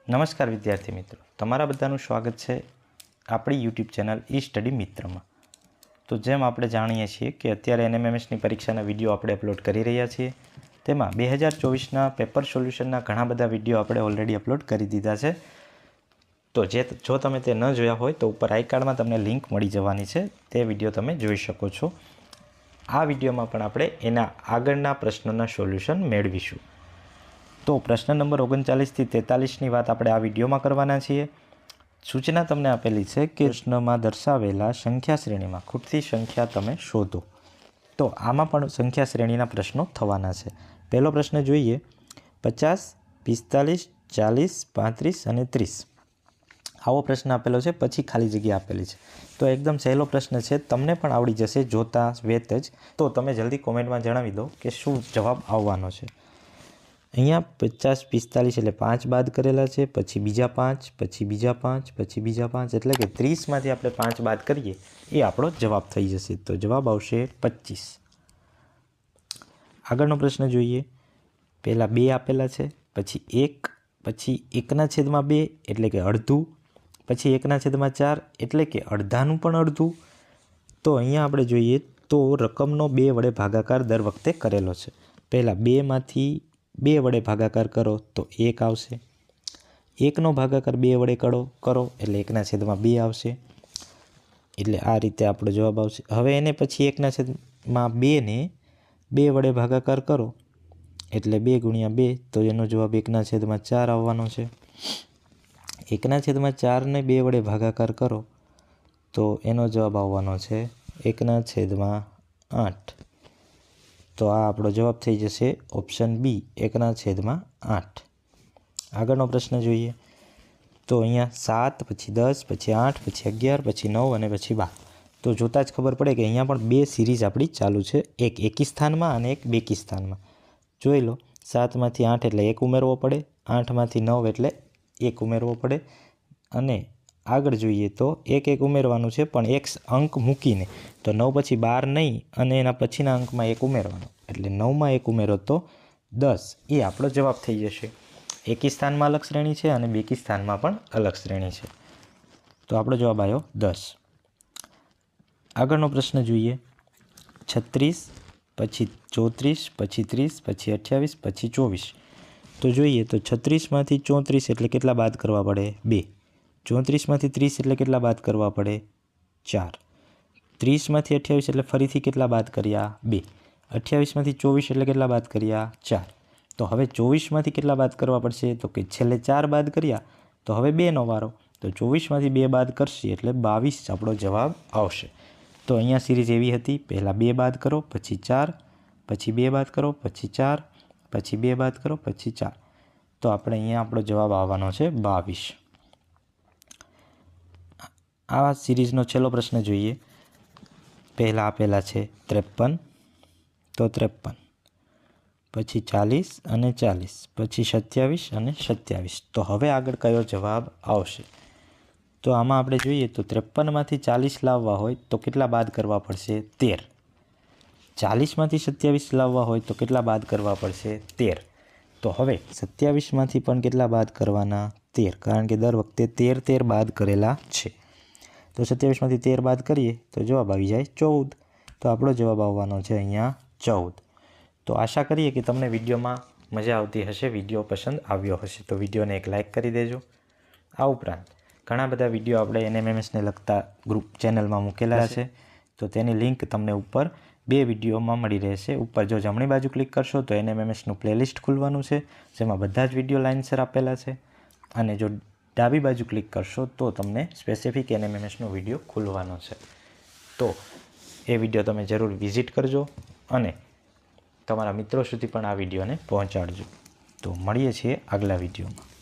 નમસ્કાર વિદ્યાર્થી મિત્રો, તમારા બધાનું સ્વાગત છે આપણી યુટ્યુબ ચેનલ ઈ સ્ટડી મિત્રમાં। તો જેમ આપણે જાણીએ છીએ કે અત્યારે એનએમએમએસની પરીક્ષાના વિડીયો આપણે અપલોડ કરી રહ્યા છીએ, તેમાં 2024ના પેપર સોલ્યુશનના ઘણા બધા વિડીયો આપણે ઓલરેડી અપલોડ કરી દીધા છે। તો જો તમે તે ન જોયા હોય તો ઉપર આઈ કાર્ડમાં તમને લિંક મળી જવાની છે, તે વિડીયો તમે જોઈ શકો છો। આ વિડીયોમાં પણ આપણે એના આગળના પ્રશ્નોના સોલ્યુશન મેળવીશું। તો પ્રશ્ન નંબર 39 થી 43ની વાત આપણે આ વિડીયોમાં કરવાના છીએ। સૂચના તમને આપેલી છે કે પ્રશ્નમાં દર્શાવેલા સંખ્યા શ્રેણીમાં ખૂટતી સંખ્યા તમે શોધો। તો આમાં પણ સંખ્યા શ્રેણીના પ્રશ્નો થવાના છે। પહેલો પ્રશ્ન જોઈએ, 50, 45, 40, 35 અને 30 આવો પ્રશ્ન આપેલો છે, પછી ખાલી જગ્યા આપેલી છે। તો એકદમ સહેલો પ્રશ્ન છે, તમને પણ આવડી જશે જોતા વેત જ। તો તમે જલ્દી કોમેન્ટમાં જણાવી દો કે શું જવાબ આવવાનો છે। અહીંયા 50, 45 એટલે 5 બાદ કરેલા છે, પછી બીજા 5, પછી બીજા 5, પછી બીજા 5, એટલે કે 30માંથી આપણે 5 બાદ કરીએ એ આપણો જવાબ થઈ જશે। તો જવાબ આવશે 25। આગળનો પ્રશ્ન જોઈએ, પહેલાં 2 આપેલા છે, પછી 1, પછી 1/2 એટલે કે અડધું, પછી 1/4 એટલે કે અડધાનું પણ અડધું। તો અહીંયા આપણે જોઈએ તો રકમનો 2 વડે ભાગાકાર દર વખતે કરેલો છે। પહેલાં 2માંથી 2 વડે ભાગાકાર કરો તો 1 આવશે, 1નો ભાગાકાર 2 વડે કરો એટલે 1/2 આવશે, એટલે આ રીતે આપણો જવાબ આવશે। હવે એને પછી 1/2ને 2 વડે ભાગાકાર કરો એટલે 2 × 2, તો એનો જવાબ 1/4 આવવાનો છે। 1/4ને 2 વડે ભાગાકાર કરો તો એનો જવાબ આવવાનો છે 1/8। તો આ આપણો જવાબ થઈ જશે ઓપ્શન બી, 1/8। આગળનો પ્રશ્ન જોઈએ, તો અહીંયા 7, પછી 10, પછી 8, પછી 11, પછી 9 અને પછી 12। તો જોતાં જ ખબર પડે કે અહીંયા પણ 2 સિરીઝ આપણી ચાલુ છે, એક એકી સ્થાનમાં અને એક બેકી સ્થાનમાં। જોઈ લો, 7માંથી 8 એટલે 1 ઉમેરવો પડે, 8માંથી 9 એટલે 1 ઉમેરવો પડે, અને આગળ જોઈએ તો 1 ઉમેરવાનું છે, પણ એક અંક મૂકીને। તો 9 પછી 12 નહીં, અને એના પછીના અંકમાં 1 ઉમેરવાનો, એટલે 9માં 1 ઉમેરો તો 10, એ આપણો જવાબ થઈ જશે। એકી સ્થાનમાં અલગ શ્રેણી છે અને બેકી સ્થાનમાં પણ અલગ શ્રેણી છે, તો આપણો જવાબ આવ્યો 10। આગળનો પ્રશ્ન જોઈએ, 36, પછી 34, પછી 30, પછી 28, પછી 24। તો જોઈએ તો 36માંથી 34 એટલે કેટલા બાદ કરવા પડે? 2। 34માંથી 30 એટલે કેટલા બાદ કરવા પડે? 4। 30માંથી 28 એટલે ફરીથી કેટલા બાદ કર્યા? 2। 28માંથી 24 એટલે કેટલા બાદ કર્યા? 4। તો હવે 24માંથી કેટલા બાદ કરવા પડશે? તો કે છેલ્લે 4 બાદ કર્યા, તો હવે 2નો વારો, તો 24માંથી 2 બાદ કરશે એટલે 22 આપણો જવાબ આવશે। તો અહીંયા સિરીઝ એવી હતી, પહેલાં 2 બાદ કરો, પછી 4, પછી 2 બાદ કરો, પછી 4, પછી 2 બાદ કરો, પછી 4। તો આપણે અહીંયા આપણો જવાબ આવવાનો છે 22। આ સિરીઝનો છેલ્લો પ્રશ્ન જોઈએ, પહેલાં આપેલા છે 53, તો 53, પછી 40 અને 40, પછી 27 અને 27। તો હવે આગળ કયો જવાબ આવશે? તો આમાં આપણે જોઈએ તો 53માંથી 40 લાવવા હોય તો કેટલા બાદ કરવા પડશે? 13। 40માંથી 27 લાવવા હોય તો કેટલા બાદ કરવા પડશે? 13। તો હવે 27માંથી પણ કેટલા બાદ કરવાના? 13, કારણ કે દર વખતે 13 બાદ કરેલા છે। તો 27માંથી 13 બાદ કરીએ તો જવાબ આવી જાય 14। તો આપણો જવાબ આવવાનો છે અહીંયા 14। તો આશા કરીએ કે તમને વિડીયોમાં મજા આવતી હશે, વિડીયો પસંદ આવ્યો હશે, તો વિડીયોને એક લાઇક કરી દેજો। આ ઉપરાંત ઘણા બધા વિડીયો આપણે એનએમએમએસને લગતા ગ્રુપ ચેનલમાં મૂકેલા છે, તો તેની લિંક તમને ઉપર 2 વિડીયોમાં મળી રહેશે। ઉપર જો જમણી બાજુ ક્લિક કરશો તો એનએમએમએસનું પ્લેલિસ્ટ ખુલવાનું છે, જેમાં બધા જ વિડીયો લાઇનસર આપેલા છે, અને જો ડાબી બાજુ ક્લિક કરશો તો તમને સ્પેસિફિક એનએમએમએસનો વિડીયો ખુલવાનો છે। તો એ વિડીયો તમે જરૂર વિઝિટ કરજો અને તમારા મિત્રો સુધી પણ આ વિડીયોને પહોંચાડજો। તો મળીએ છીએ આગલા વિડીયોમાં।